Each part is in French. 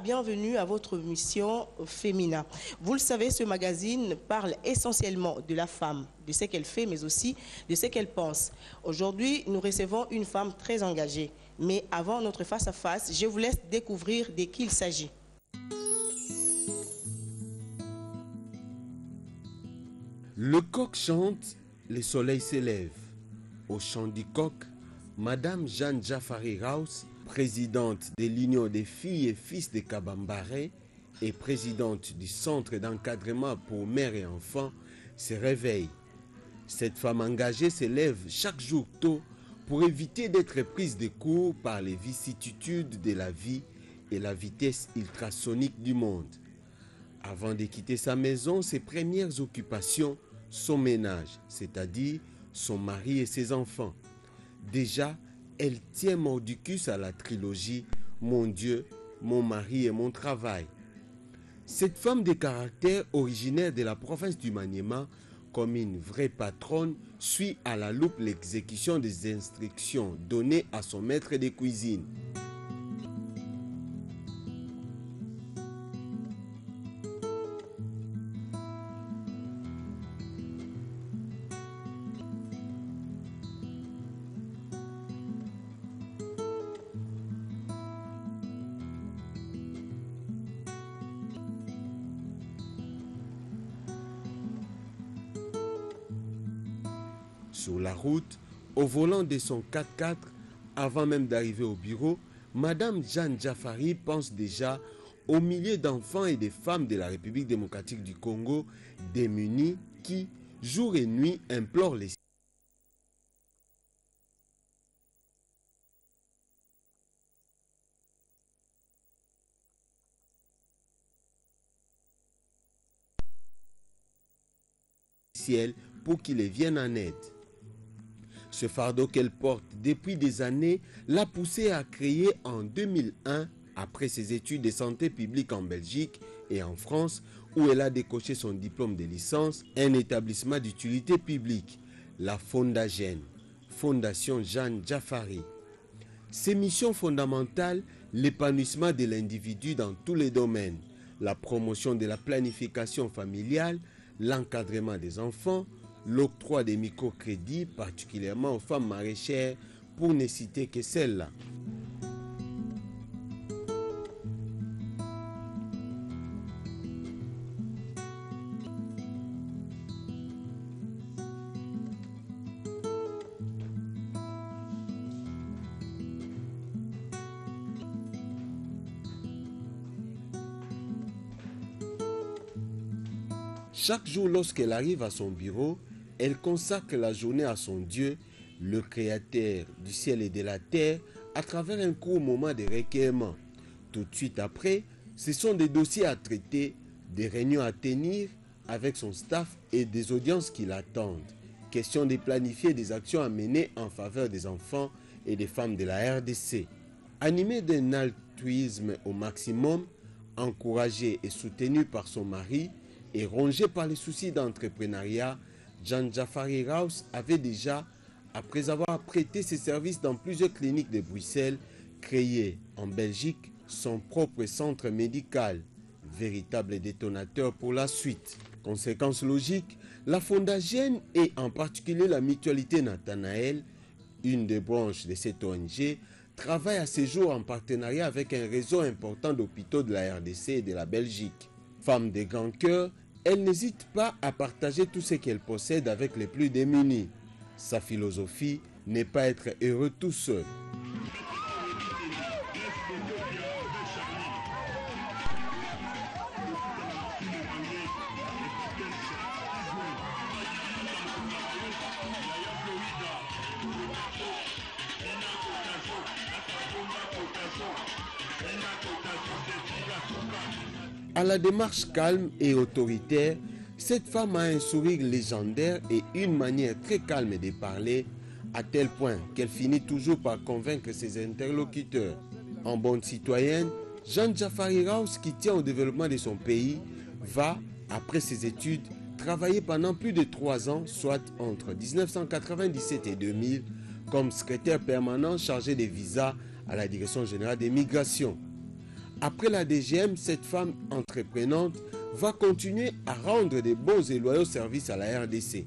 Bienvenue à votre mission Féminin. Vous le savez, ce magazine parle essentiellement de la femme, de ce qu'elle fait, mais aussi de ce qu'elle pense. Aujourd'hui, nous recevons une femme très engagée. Mais avant notre face-à-face, je vous laisse découvrir de qui il s'agit. Le coq chante, le soleil s'élève. Au chant du coq, Madame Jeanne Jafari Raus, présidente de l'Union des filles et fils de Kabambare et présidente du Centre d'encadrement pour mères et enfants, se réveille. Cette femme engagée se lève chaque jour tôt pour éviter d'être prise de court par les vicissitudes de la vie et la vitesse ultrasonique du monde. Avant de quitter sa maison, ses premières occupations, son ménage, c'est-à-dire son mari et ses enfants. Déjà, elle tient mordicus à la trilogie « Mon Dieu, mon mari et mon travail ». Cette femme de caractère originaire de la province du Maniema, comme une vraie patronne, suit à la loupe l'exécution des instructions données à son maître de cuisine. Sur la route, au volant de son 4x4, avant même d'arriver au bureau, Madame Jeanne Jafari pense déjà aux milliers d'enfants et de femmes de la République démocratique du Congo démunis qui, jour et nuit, implorent les ciel pour qu'ils les viennent en aide. Ce fardeau qu'elle porte depuis des années l'a poussée à créer en 2001, après ses études de santé publique en Belgique et en France, où elle a décoché son diplôme de licence, un établissement d'utilité publique, la Fondagène, Fondation Jeanne Jafari. Ses missions fondamentales, l'épanouissement de l'individu dans tous les domaines, la promotion de la planification familiale, l'encadrement des enfants, l'octroi des microcrédits, particulièrement aux femmes maraîchères, pour ne citer que celles-là. Chaque jour, lorsqu'elle arrive à son bureau, elle consacre la journée à son Dieu, le Créateur du ciel et de la terre, à travers un court moment de recueillement. Tout de suite après, ce sont des dossiers à traiter, des réunions à tenir avec son staff et des audiences qui l'attendent. Question de planifier des actions à mener en faveur des enfants et des femmes de la RDC. Animée d'un altruisme au maximum, encouragée et soutenue par son mari et rongée par les soucis d'entrepreneuriat, Jeanne Jafari Raus avait déjà, après avoir prêté ses services dans plusieurs cliniques de Bruxelles, créé en Belgique son propre centre médical, véritable détonateur pour la suite. Conséquence logique, la Fondagène et en particulier la mutualité Nathanaël, une des branches de cette ONG, travaille à ce jour en partenariat avec un réseau important d'hôpitaux de la RDC et de la Belgique. Femme de grand cœur, elle n'hésite pas à partager tout ce qu'elle possède avec les plus démunis. Sa philosophie n'est pas être heureux tout seul. À la démarche calme et autoritaire, cette femme a un sourire légendaire et une manière très calme de parler, à tel point qu'elle finit toujours par convaincre ses interlocuteurs. En bonne citoyenne, Jeanne Jafari Raus, qui tient au développement de son pays, va, après ses études, travailler pendant plus de 3 ans, soit entre 1997 et 2000, comme secrétaire permanent chargé des visas à la Direction générale des migrations. Après la DGM, cette femme entreprenante va continuer à rendre de bons et loyaux services à la RDC.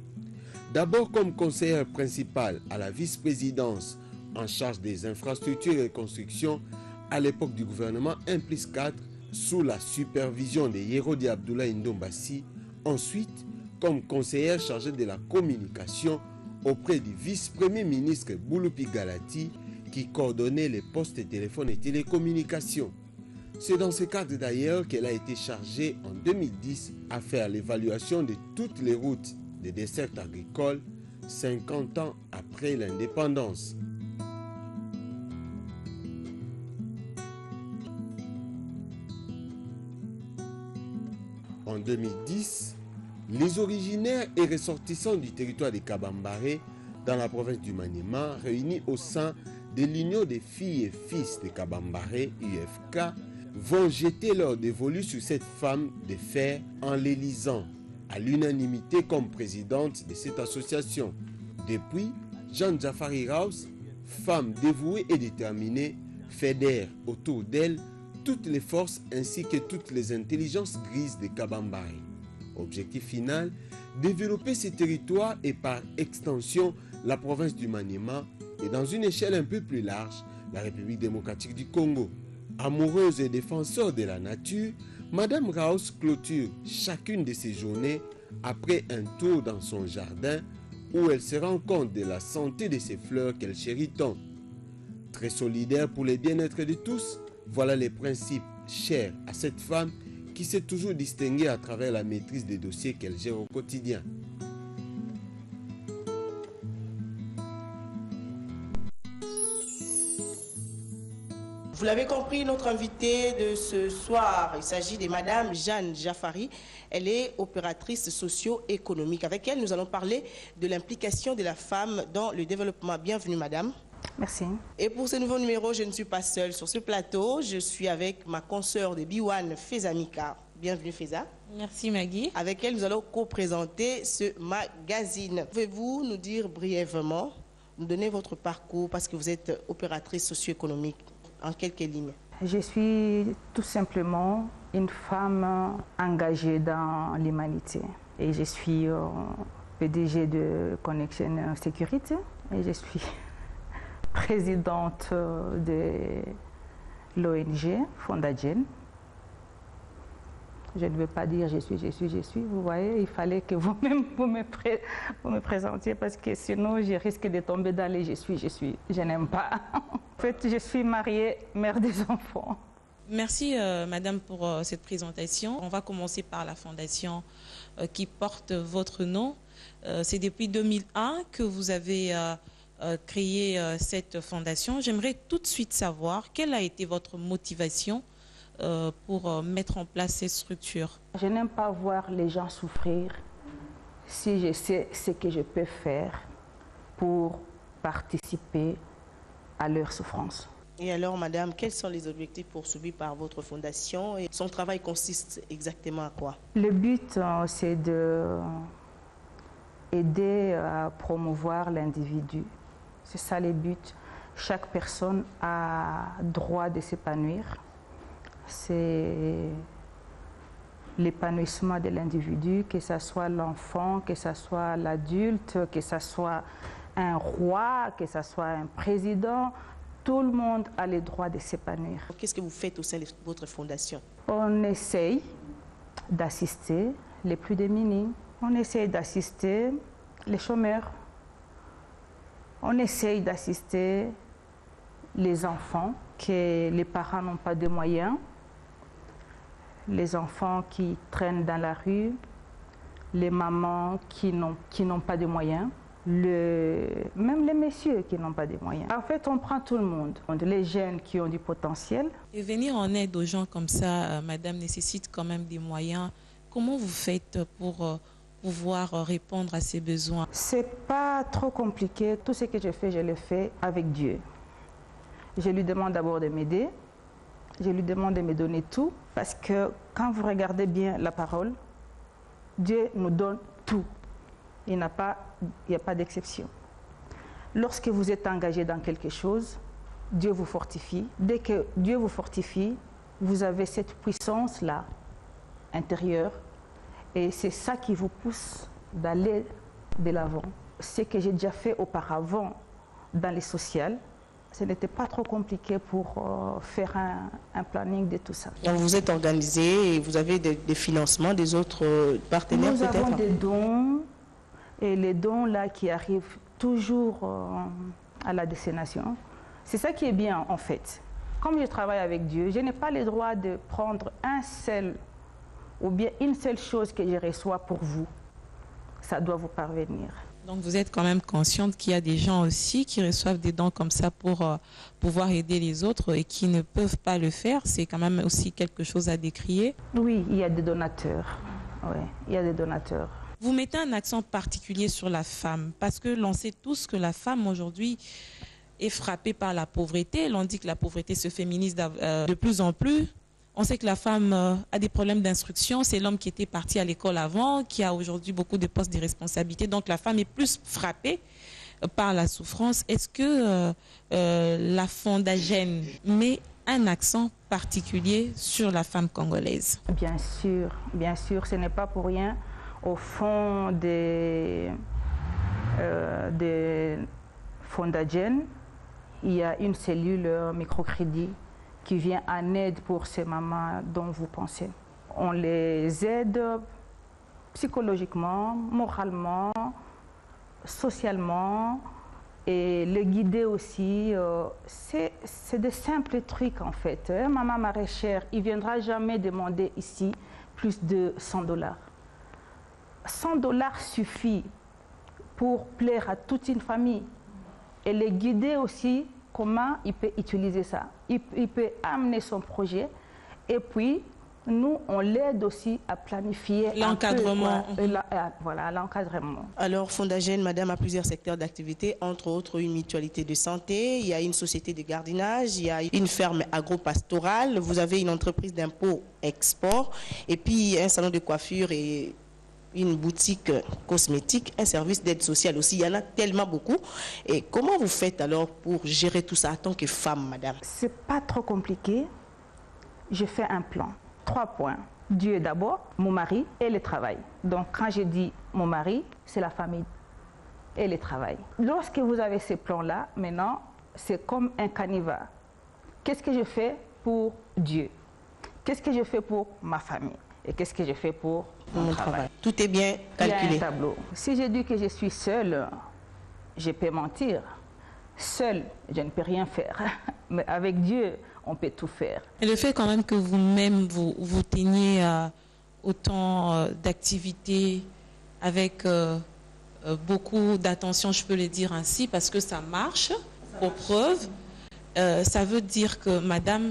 D'abord comme conseillère principale à la vice-présidence en charge des infrastructures et constructions à l'époque du gouvernement 1+4 sous la supervision de Yerodi Abdoulaye Ndombassi. Ensuite, comme conseillère chargée de la communication auprès du vice-premier ministre Bouloupi Galati qui coordonnait les postes de téléphone et télécommunications. C'est dans ce cadre d'ailleurs qu'elle a été chargée en 2010 à faire l'évaluation de toutes les routes de dessert agricole 50 ans après l'indépendance. En 2010, les originaires et ressortissants du territoire de Kabambare dans la province du Maniema, réunis au sein de l'Union des filles et fils de Kabambare, UFK, vont jeter leur dévolu sur cette femme de fer en l'élisant à l'unanimité comme présidente de cette association. Depuis, Jean Jafari Raus, femme dévouée et déterminée, fédère autour d'elle toutes les forces ainsi que toutes les intelligences grises de Kabambare. Objectif final, développer ces territoires et par extension la province du Maniema et dans une échelle un peu plus large, la République démocratique du Congo. Amoureuse et défenseur de la nature, Madame Raus clôture chacune de ses journées après un tour dans son jardin où elle se rend compte de la santé de ses fleurs qu'elle chérit tant. Très solidaire pour le bien-être de tous, voilà les principes chers à cette femme qui s'est toujours distinguée à travers la maîtrise des dossiers qu'elle gère au quotidien. Vous l'avez compris, notre invitée de ce soir, il s'agit de Madame Jeanne Jafari. Elle est opératrice socio-économique. Avec elle, nous allons parler de l'implication de la femme dans le développement. Bienvenue, Madame. Merci. Et pour ce nouveau numéro, je ne suis pas seule sur ce plateau. Je suis avec ma consoeur de Biwan, Feza Mika. Bienvenue, Feza. Merci, Maggie. Avec elle, nous allons co-présenter ce magazine. Pouvez-vous nous dire brièvement, nous donner votre parcours parce que vous êtes opératrice socio-économique? En quelques lignes. Je suis tout simplement une femme engagée dans l'humanité. Et je suis PDG de Connection Sécurité. Et je suis présidente de l'ONG Fondagen. Je ne veux pas dire je suis. Vous voyez, il fallait que vous-même vous me présentiez parce que sinon je risque de tomber dans les je suis. Je n'aime pas. En fait, je suis mariée, mère des enfants. Merci, Madame, pour cette présentation. On va commencer par la fondation qui porte votre nom. C'est depuis 2001 que vous avez créé cette fondation. J'aimerais tout de suite savoir quelle a été votre motivation pour mettre en place cette structure. Je n'aime pas voir les gens souffrir si je sais ce que je peux faire pour participer à leur souffrance. Et alors, Madame, quels sont les objectifs poursuivis par votre fondation et son travail consiste exactement à quoi? Le but, c'est d'aider à promouvoir l'individu. C'est ça le but. Chaque personne a droit de s'épanouir. C'est l'épanouissement de l'individu, que ce soit l'enfant, que ce soit l'adulte, que ce soit un roi, que ce soit un président. Tout le monde a le droit de s'épanouir. Qu'est-ce que vous faites au sein de votre fondation? On essaye d'assister les plus démunis. On essaye d'assister les chômeurs. On essaye d'assister les enfants que les parents n'ont pas de moyens. Les enfants qui traînent dans la rue. Les mamans qui n'ont pas de moyens. Même les messieurs qui n'ont pas de moyens. En fait, on prend tout le monde. Les jeunes qui ont du potentiel. Et venir en aide aux gens comme ça, Madame, nécessite quand même des moyens. Comment vous faites pour pouvoir répondre à ces besoins? C'est pas trop compliqué. Tout ce que je fais, je le fais avec Dieu. Je lui demande d'abord de m'aider. Je lui demande de me donner tout. Parce que quand vous regardez bien la parole, Dieu nous donne tout. Il n'y a pas d'exception. Lorsque vous êtes engagé dans quelque chose, Dieu vous fortifie. Dès que Dieu vous fortifie, vous avez cette puissance-là intérieure et c'est ça qui vous pousse d'aller de l'avant. Ce que j'ai déjà fait auparavant dans les sociales, ce n'était pas trop compliqué pour faire un planning de tout ça. Donc vous êtes organisé et vous avez des financements des autres partenaires peut-être? Nous avons des dons et les dons là qui arrivent toujours à la destination. C'est ça qui est bien en fait. Comme je travaille avec Dieu, je n'ai pas le droit de prendre un seul ou bien une seule chose que je reçois pour vous. Ça doit vous parvenir. Donc vous êtes quand même consciente qu'il y a des gens aussi qui reçoivent des dons comme ça pour pouvoir aider les autres et qui ne peuvent pas le faire. C'est quand même aussi quelque chose à décrier. Oui, il y a des donateurs. Oui, il y a des donateurs. Vous mettez un accent particulier sur la femme parce que l'on sait tous que la femme aujourd'hui est frappée par la pauvreté. L'on dit que la pauvreté se féminise de plus en plus. On sait que la femme a des problèmes d'instruction. C'est l'homme qui était parti à l'école avant, qui a aujourd'hui beaucoup de postes de responsabilité. Donc la femme est plus frappée par la souffrance. Est-ce que la Fondagène met un accent particulier sur la femme congolaise? Bien sûr, ce n'est pas pour rien. Au fond des Fondagène, il y a une cellule microcrédit qui vient en aide pour ces mamans dont vous pensez. On les aide psychologiquement, moralement, socialement et les guider aussi. C'est des simples trucs en fait. Un maman maraîchère, il ne viendra jamais demander ici plus de $100. $100 suffit pour plaire à toute une famille et les guider aussi comment il peut utiliser ça. Il peut amener son projet et puis nous, on l'aide aussi à planifier l'encadrement. Voilà, l'encadrement. Alors, Fondagène, madame, a plusieurs secteurs d'activité, entre autres une mutualité de santé, il y a une société de gardiennage, il y a une ferme agro-pastorale, vous avez une entreprise d'impôt-export et puis un salon de coiffure et une boutique cosmétique, un service d'aide sociale aussi. Il y en a tellement beaucoup. Et comment vous faites alors pour gérer tout ça en tant que femme, madame? C'est pas trop compliqué. Je fais un plan. 3 points. Dieu d'abord, mon mari et le travail. Donc quand je dis mon mari, c'est la famille et le travail. Lorsque vous avez ces plans-là, maintenant, c'est comme un canevas. Qu'est-ce que je fais pour Dieu? Qu'est-ce que je fais pour ma famille? Et qu'est-ce que je fais pour mon travail? Tout est bien calculé. Il y a un tableau. Si je dis que je suis seule, je peux mentir. Seule, je ne peux rien faire. Mais avec Dieu, on peut tout faire. Et le fait quand même que vous-même, vous teniez autant d'activités avec beaucoup d'attention, je peux le dire ainsi, parce que ça marche, pour preuve, ça veut dire que madame,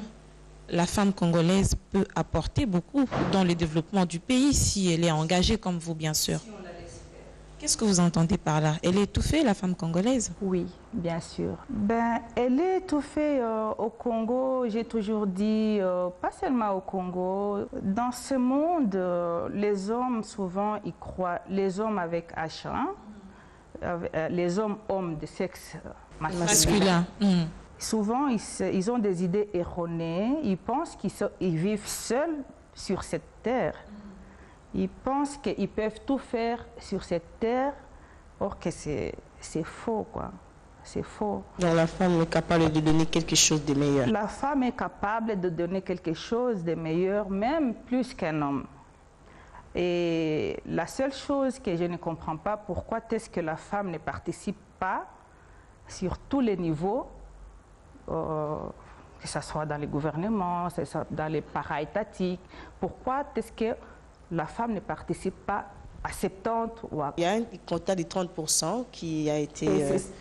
la femme congolaise peut apporter beaucoup dans le développement du pays si elle est engagée comme vous, bien sûr. Si on la laisse faire. Qu'est-ce que vous entendez par là? Elle est étouffée, la femme congolaise? Oui, bien sûr. Elle est étouffée au Congo, j'ai toujours dit, pas seulement au Congo. Dans ce monde, les hommes, souvent, ils croient, les hommes avec H, les hommes de sexe masculin. Souvent, ils ont des idées erronées. Ils pensent qu'ils vivent seuls sur cette terre. Ils pensent qu'ils peuvent tout faire sur cette terre. Or que c'est faux, quoi. C'est faux. Donc la femme est capable de donner quelque chose de meilleur. La femme est capable de donner quelque chose de meilleur, même plus qu'un homme. Et la seule chose que je ne comprends pas, pourquoi est-ce que la femme ne participe pas sur tous les niveaux, que ce soit dans les gouvernements, que ce soit dans les para-étatiques. Pourquoi est-ce que la femme ne participe pas à 70 ou à... Il y a un quota de 30% qui a été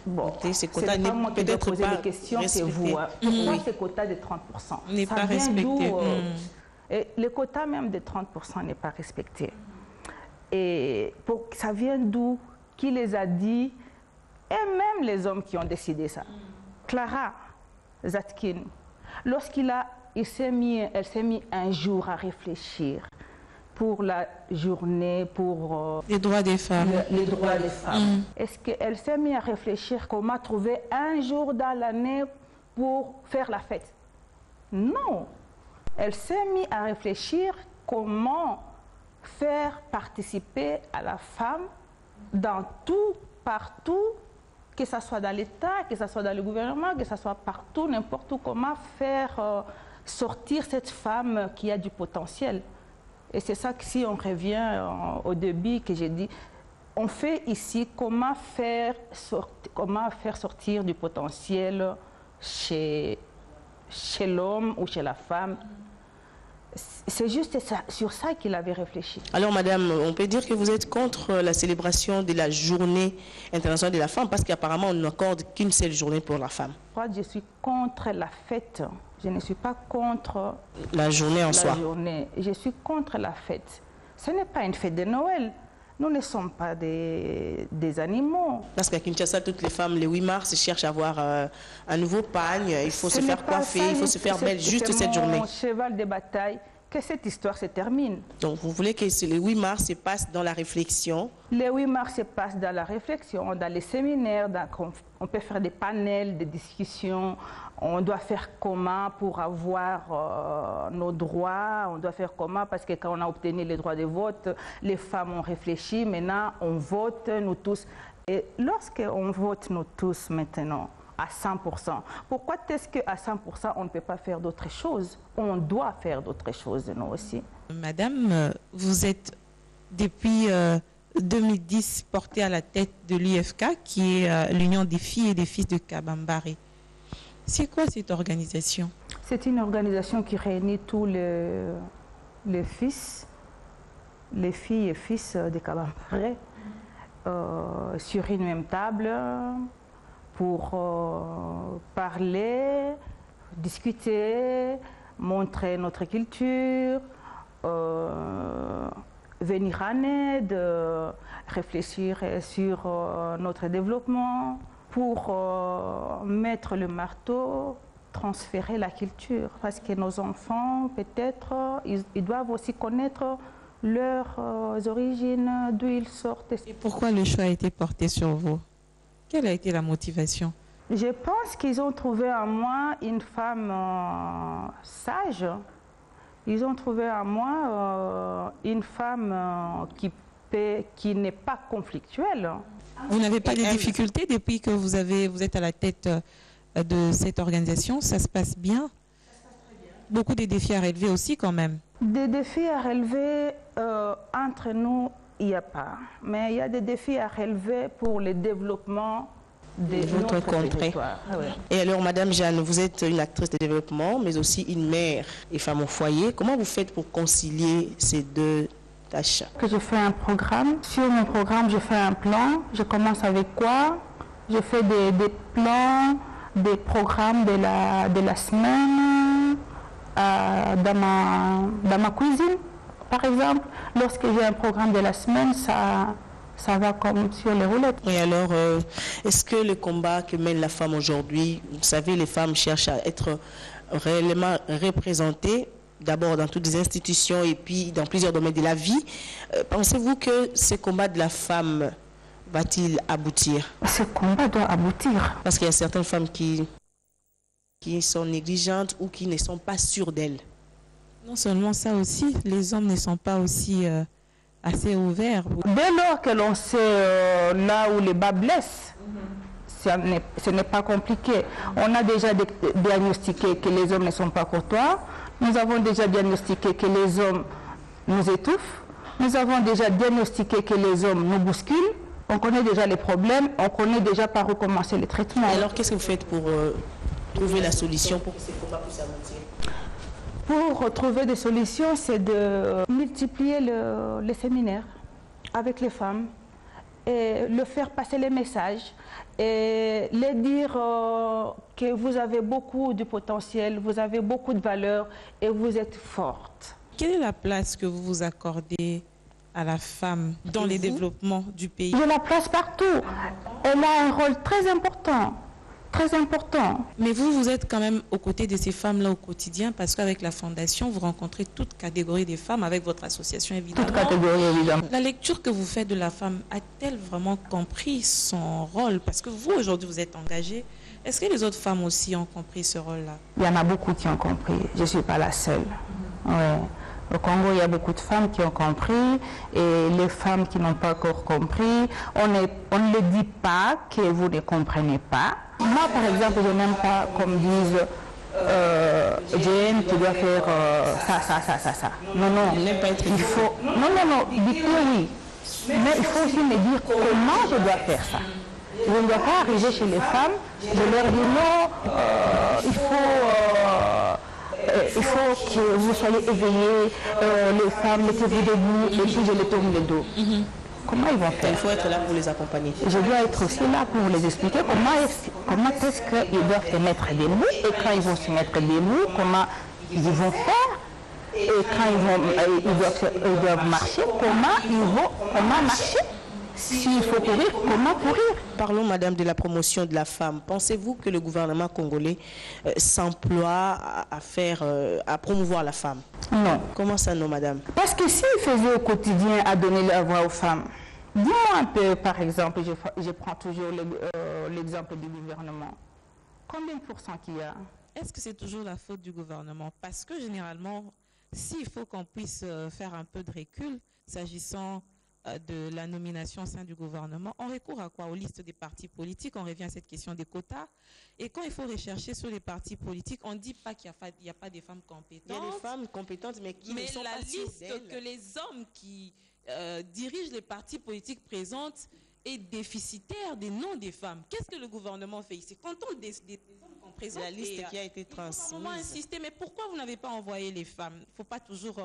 voté. Ce quota n'est pas peut-être pas les questions respecté. Que vous, pourquoi ce quota de 30% n'est pas respecté. Et le quota même de 30% n'est pas respecté. Et ça vient d'où? Qui les a dit? Et même les hommes qui ont décidé ça. Clara Zetkin, elle s'est mis un jour à réfléchir pour la journée, pour les droits des femmes. Les droits des femmes. Est-ce qu'elle s'est mise à réfléchir comment trouver un jour dans l'année pour faire la fête? Non. elle s'est mise à réfléchir comment faire participer à la femme dans tout, partout, que ce soit dans l'État, que ce soit dans le gouvernement, que ce soit partout, n'importe où, comment faire sortir cette femme qui a du potentiel. Et c'est ça que si on revient au début que j'ai dit, on fait ici comment faire sortir du potentiel chez l'homme ou chez la femme. C'est juste ça, sur ça qu'il avait réfléchi. Alors madame, on peut dire que vous êtes contre la célébration de la journée internationale de la femme parce qu'apparemment on n'accorde qu'une seule journée pour la femme. Je suis contre la fête. Je ne suis pas contre la journée en soi. Je suis contre la fête. Ce n'est pas une fête de Noël. Nous ne sommes pas des animaux. Parce qu'à Kinshasa, toutes les femmes, le 8 mars, cherchent à avoir un nouveau pagne. Il faut se faire coiffer, il faut se faire belle juste cette journée. C'est mon cheval de bataille, que cette histoire se termine. Donc vous voulez que le 8 mars se passe dans la réflexion? Le 8 mars se passe dans la réflexion, dans les séminaires, on peut faire des panels, des discussions. On doit faire comment pour avoir nos droits, on doit faire comment parce que quand on a obtenu les droits de vote, les femmes ont réfléchi, maintenant on vote nous tous. Et lorsqu'on vote nous tous maintenant à 100%, pourquoi est-ce qu'à 100% on ne peut pas faire d'autres choses? On doit faire d'autres choses nous aussi. Madame, vous êtes depuis 2010 portée à la tête de l'UFK qui est l'Union des filles et des fils de Kabambare. C'est quoi cette organisation? C'est une organisation qui réunit tous les fils, les filles et fils de Kabambare sur une même table pour parler, discuter, montrer notre culture, venir en aide, réfléchir sur notre développement. Pour mettre le marteau, transférer la culture. Parce que nos enfants, peut-être, ils doivent aussi connaître leurs origines, d'où ils sortent. Et pourquoi le choix a été porté sur vous? Quelle a été la motivation? Je pense qu'ils ont trouvé en moi une femme sage. Ils ont trouvé en moi une femme qui n'est pas conflictuelle. Vous n'avez pas de difficultés depuis que vous êtes à la tête de cette organisation? Ça se passe bien? Ça se passe très bien. Beaucoup de défis à relever aussi quand même? Des défis à relever entre nous, il n'y a pas. Mais il y a des défis à relever pour le développement de notre contrée. Ah ouais. Et alors Madame Jeanne, vous êtes une actrice de développement, mais aussi une mère et femme au foyer. Comment vous faites pour concilier ces deux tâches? Que je fais un programme. Sur mon programme, je fais un plan. Je commence avec quoi? Je fais des plans, des programmes de la semaine dans ma cuisine, par exemple. Lorsque j'ai un programme de la semaine, ça va comme sur les roulettes. Et alors, est-ce que le combat que mène la femme aujourd'hui, vous savez, les femmes cherchent à être réellement représentées, d'abord dans toutes les institutions et puis dans plusieurs domaines de la vie. Pensez-vous que ce combat de la femme va-t-il aboutir? Ce combat doit aboutir. Parce qu'il y a certaines femmes qui sont négligentes ou qui ne sont pas sûres d'elles. Non seulement ça aussi, les hommes ne sont pas aussi assez ouverts. Dès lors que l'on sait là où les bas blessent, ce n'est pas compliqué. On a déjà diagnostiqué que les hommes ne sont pas courtois. Nous avons déjà diagnostiqué que les hommes nous étouffent. Nous avons déjà diagnostiqué que les hommes nous bousculent. On connaît déjà les problèmes. On connaît déjà par où commencer les traitements. Et alors, qu'est-ce que vous faites pour trouver la solution pour que ces combats puissent aboutir? Pour trouver des solutions, c'est de multiplier les séminaires avec les femmes et leur faire passer les messages et leur dire que vous avez beaucoup de potentiel, vous avez beaucoup de valeur et vous êtes forte. Quelle est la place que vous vous accordez à la femme dans les développements du pays? Je la place partout. Elle a un rôle très important. Très important. Mais vous êtes quand même aux côtés de ces femmes-là au quotidien parce qu'avec la Fondation, vous rencontrez toute catégorie des femmes avec votre association évidemment. Toute catégorie évidemment. La lecture que vous faites de la femme a-t-elle vraiment compris son rôle? Parce que vous, aujourd'hui, vous êtes engagée Est-ce que les autres femmes aussi ont compris ce rôle-là? Il y en a beaucoup qui ont compris. Je ne suis pas la seule. Ouais. Au Congo, il y a beaucoup de femmes qui ont compris et les femmes qui n'ont pas encore compris, on ne le dit pas que vous ne comprenez pas. Moi, par exemple, je n'aime pas qu'on me dise Jane, tu dois faire ça. Non, il faut... Non, dites oui. Mais il faut aussi me dire comment je dois faire ça. Je ne dois pas arriver chez les femmes, je leur dis non, il faut que vous soyez éveillés, les femmes, mettez-vous debout, et puis je les tourne le dos. Comment ils vont faire? Il faut être là pour les accompagner. Je dois être aussi là pour les expliquer comment est-ce qu'ils doivent se mettre debout, et quand ils vont se mettre debout, comment ils vont faire, et quand ils doivent marcher, comment marcher. S'il faut courir, comment courir? Parlons, madame, de la promotion de la femme. Pensez-vous que le gouvernement congolais s'emploie à promouvoir la femme? Non. Comment ça, non, madame? Parce que s'ils faisaient au quotidien à donner la voix aux femmes, dis-moi un peu, par exemple, je prends toujours l'exemple du gouvernement. Combien de pourcents qu'il y a? Est-ce que c'est toujours la faute du gouvernement? Parce que généralement, s'il faut qu'on puisse faire un peu de recul, s'agissant de la nomination au sein du gouvernement, on recourt à quoi? Aux listes des partis politiques, on revient à cette question des quotas. Et quand il faut rechercher sur les partis politiques, on ne dit pas qu'il n'y a pas des femmes compétentes. Il y a des femmes compétentes, mais qui ne sont la pas liste que les hommes qui dirigent les partis politiques présentent est déficitaire des noms des femmes. Qu'est-ce que le gouvernement fait ici? Quand on des hommes qu'on présente, la liste qui a été transmise. Il faut insister, mais pourquoi vous n'avez pas envoyé les femmes? Il ne faut pas toujours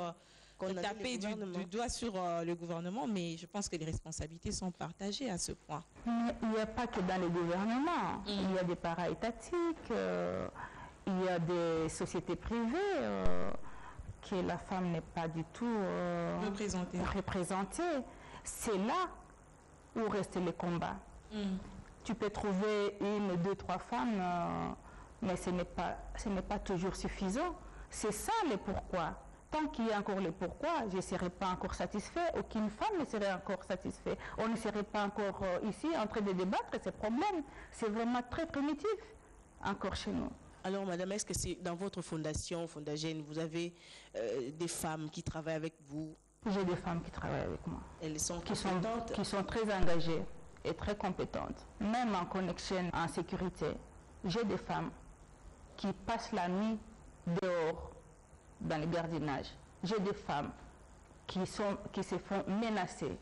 taper du doigt sur le gouvernement, mais je pense que les responsabilités sont partagées à ce point. Mais il n'y a pas que dans les gouvernements. Il y a des para-étatiques, il y a des sociétés privées que la femme n'est pas du tout représentée. C'est là où reste le combat. Tu peux trouver 1, 2, 3 femmes, mais ce n'est pas toujours suffisant. C'est ça le pourquoi. Tant qu'il y a encore le pourquoi, je ne serai pas encore satisfait, aucune femme ne serait encore satisfaite. On ne serait pas encore ici en train de débattre ces problèmes. C'est vraiment très primitif encore chez nous. Alors, madame, est-ce que c'est dans votre fondation, Fondagène, vous avez des femmes qui travaillent avec vous? J'ai des femmes qui travaillent avec moi. Elles sont qui sont très engagées et très compétentes. Même en connexion, en sécurité, j'ai des femmes qui passent la nuit dehors dans le gardiennage. J'ai des femmes qui se font menacer.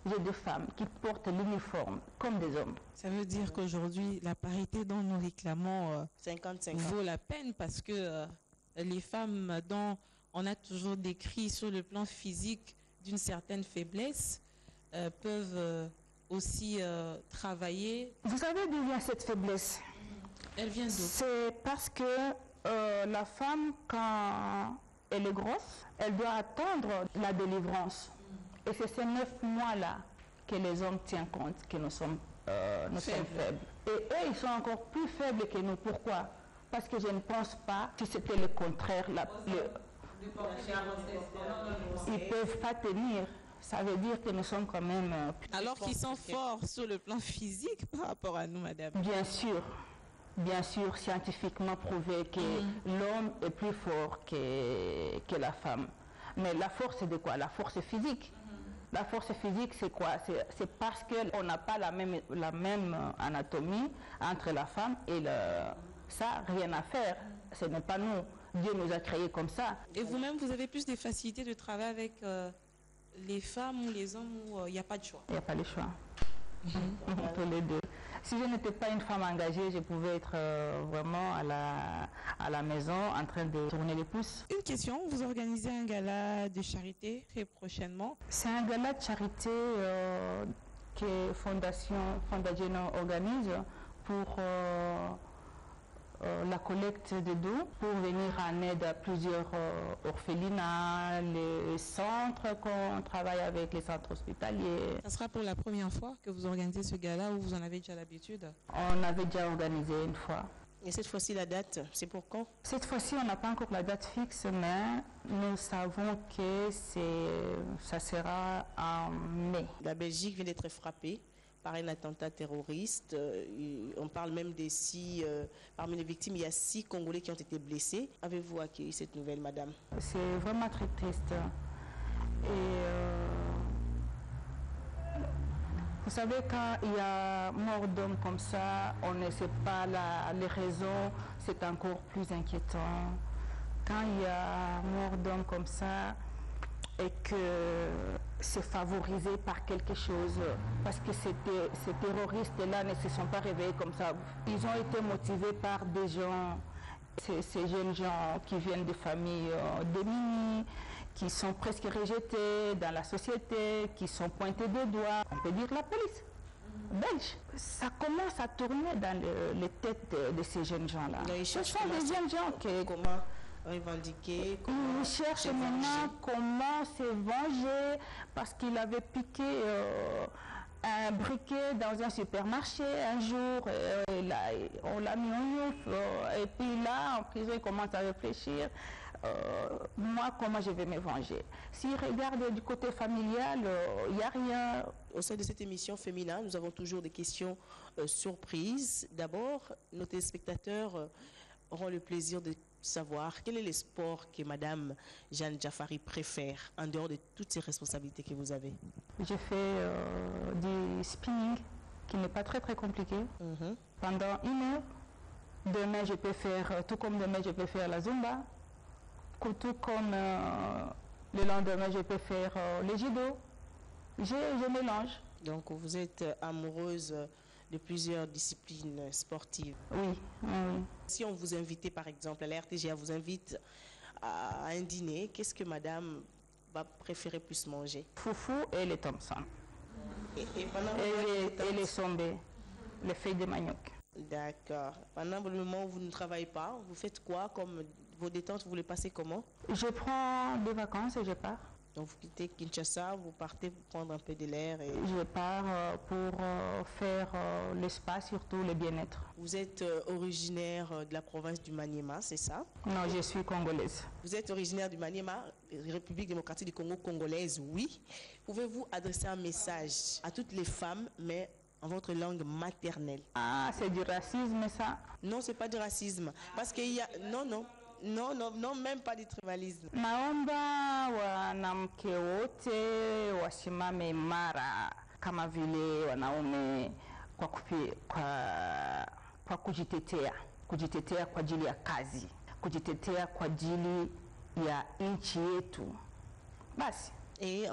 J'ai des femmes qui portent l'uniforme comme des hommes. Ça veut dire qu'aujourd'hui, la parité dont nous réclamons 50-50 vaut la peine parce que les femmes dont on a toujours décrit sur le plan physique d'une certaine faiblesse peuvent aussi travailler. Vous savez d'où vient cette faiblesse? Elle vient d'où? C'est parce que la femme, quand elle est grosse, elle doit attendre la délivrance. Et c'est ces 9 mois-là que les hommes tiennent compte que nous sommes faibles. Et eux, ils sont encore plus faibles que nous. Pourquoi? Parce que je ne pense pas que c'était le contraire. Ils ne peuvent pas tenir. Ça veut dire que nous sommes quand même... Alors qu'ils sont forts sur le plan physique par rapport à nous, madame. Bien sûr, scientifiquement prouvé que l'homme est plus fort que la femme. Mais la force, c'est de quoi? La force physique. La force physique, c'est quoi? C'est parce qu'on n'a pas la même anatomie entre la femme et ça, rien à faire. Ce n'est pas nous. Dieu nous a créés comme ça. Et vous-même, vous avez plus de facilité de travailler avec les femmes ou les hommes où il n'y a pas de choix? Il n'y a pas de choix. Entre les deux. Si je n'étais pas une femme engagée, je pouvais être vraiment à la maison en train de tourner les pouces. Une question, vous organisez un gala de charité très prochainement? C'est un gala de charité que Fondagène organise pour la collecte de dons, pour venir en aide à plusieurs orphelinats, les centres qu'on travaille avec, les centres hospitaliers. Ça sera pour la première fois que vous organisez ce gala ou vous en avez déjà l'habitude? On avait déjà organisé une fois. Et cette fois-ci, la date, c'est pour quand? Cette fois-ci, on n'a pas encore la date fixe, mais nous savons que ça sera en mai. La Belgique vient d'être frappée par un attentat terroriste. On parle même des parmi les victimes, il y a 6 Congolais qui ont été blessés. Avez-vous accueilli cette nouvelle, madame? C'est vraiment très triste. Et vous savez, quand il y a mort d'homme comme ça, on ne sait pas les raisons, c'est encore plus inquiétant. Quand il y a mort d'homme comme ça, et que c'est favorisé par quelque chose, parce que ces terroristes-là ne se sont pas réveillés comme ça. Ils ont été motivés par des gens, ces jeunes gens qui viennent de familles démunies, qui sont presque rejetés dans la société, qui sont pointés du doigt. On peut dire la police belge. Ça commence à tourner dans les têtes de ces jeunes gens-là. Ce sont des jeunes gens qui... Comment revendiquer, ils cherchent maintenant comment se venger parce qu'il avait piqué un briquet dans un supermarché un jour, on l'a mis en ouf, et puis là en prison il commence à réfléchir, moi comment je vais me venger. S'il regarde du côté familial, il n'y a rien. Au sein de cette émission Féminin, nous avons toujours des questions surprises. D'abord, nos téléspectateurs auront le plaisir de savoir quel est le sport que Madame Jeanne Jaffari préfère en dehors de toutes ces responsabilités que vous avez. J'ai fait du spinning qui n'est pas très compliqué pendant 1 heure. Demain je peux faire, tout comme demain je peux faire la Zumba, tout comme le lendemain je peux faire le judo. Je mélange. Donc vous êtes amoureuse de plusieurs disciplines sportives. Oui, oui. Si on vous invitait, par exemple, à la RTGA vous invite à un dîner, qu'est-ce que madame va préférer plus manger? Foufou et les Thompson. Et les sombés, les feuilles de manioc. D'accord. Pendant le moment où vous ne travaillez pas, vous faites quoi comme vos détentes, vous les passez comment? Je prends des vacances et je pars. Donc vous quittez Kinshasa, vous partez pour prendre un peu de l'air et... Je pars pour faire l'espace, surtout le bien-être. Vous êtes originaire de la province du Maniema, c'est ça? Non, je suis congolaise. Vous êtes originaire du Maniema, République démocratique du Congo congolaise, oui. Pouvez-vous adresser un message à toutes les femmes, mais en votre langue maternelle? Ah, c'est du racisme ça? Non, c'est pas du racisme. Parce qu'il y a... Non, même pas du tribalisme. Naomba wanamke wote wasimame imara kama vile wanaume kwa kujitetea kwa ajili ya kazi, kujitetea kwa ajili ya nchi yetu. Basi. Et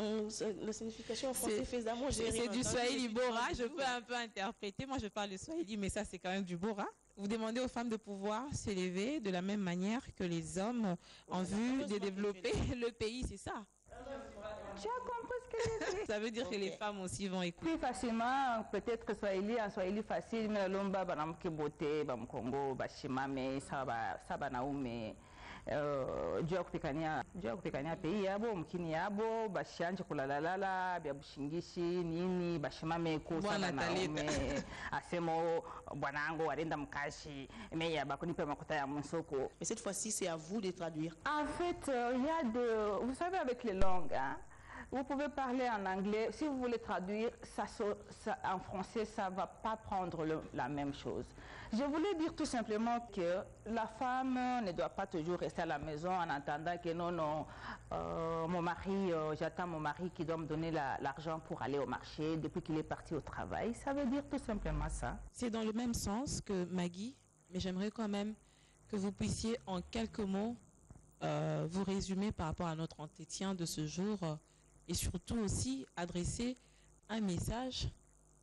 la signification en français fait d'amour. C'est du Swahili Bora, je peux un peu interpréter. Moi je parle le Swahili, mais ça c'est quand même du Bora. Vous demandez aux femmes de pouvoir s'élever de la même manière que les hommes en vue de développer le pays, c'est ça? Tu as compris ce que j'ai dit? Ça veut dire que les femmes aussi vont écouter. Plus facilement, peut-être que en Swahili facile, mais lomba banamke bote, bam Congo, bashimame, saba naume. Juu ya kupikania pays yabo mkini yabo bashanje kulalalala bya bushingishi nini bashimame kusana naume asemo bwanango arenda mkashi meya bakunipe makuta ya msoko. Et cette fois-ci, c'est à vous de traduire. En fait, il y a vous savez avec les langues, hein, vous pouvez parler en anglais, si vous voulez traduire, en français, ça ne va pas prendre la même chose. Je voulais dire tout simplement que la femme ne doit pas toujours rester à la maison en attendant que mon mari, j'attends mon mari qui doit me donner l'argent pour aller au marché depuis qu'il est parti au travail. Ça veut dire tout simplement ça. C'est dans le même sens que Maggie, mais j'aimerais quand même que vous puissiez en quelques mots vous résumer par rapport à notre entretien de ce jour. Et surtout aussi adresser un message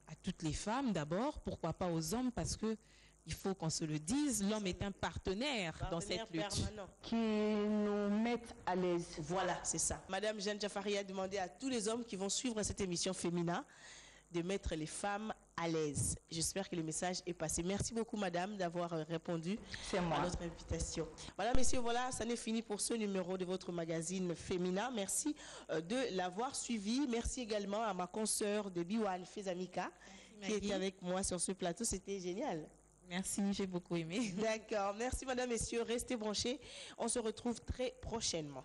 à toutes les femmes d'abord, pourquoi pas aux hommes, parce que il faut qu'on se le dise, l'homme est un partenaire dans cette lutte. Permanent. Qui nous mettent à l'aise. Voilà, c'est ça. Madame Jeanne Jaffari a demandé à tous les hommes qui vont suivre cette émission Féminin de mettre les femmes à l'aise. J'espère que le message est passé. Merci beaucoup, madame, d'avoir répondu à notre invitation. Voilà, messieurs, voilà, ça n'est fini pour ce numéro de votre magazine Féminin. Merci de l'avoir suivi. Merci également à ma consoeur de Biwan, Fezamika, qui était avec moi sur ce plateau. C'était génial. Merci, j'ai beaucoup aimé. D'accord. Merci, madame, messieurs. Restez branchés. On se retrouve très prochainement.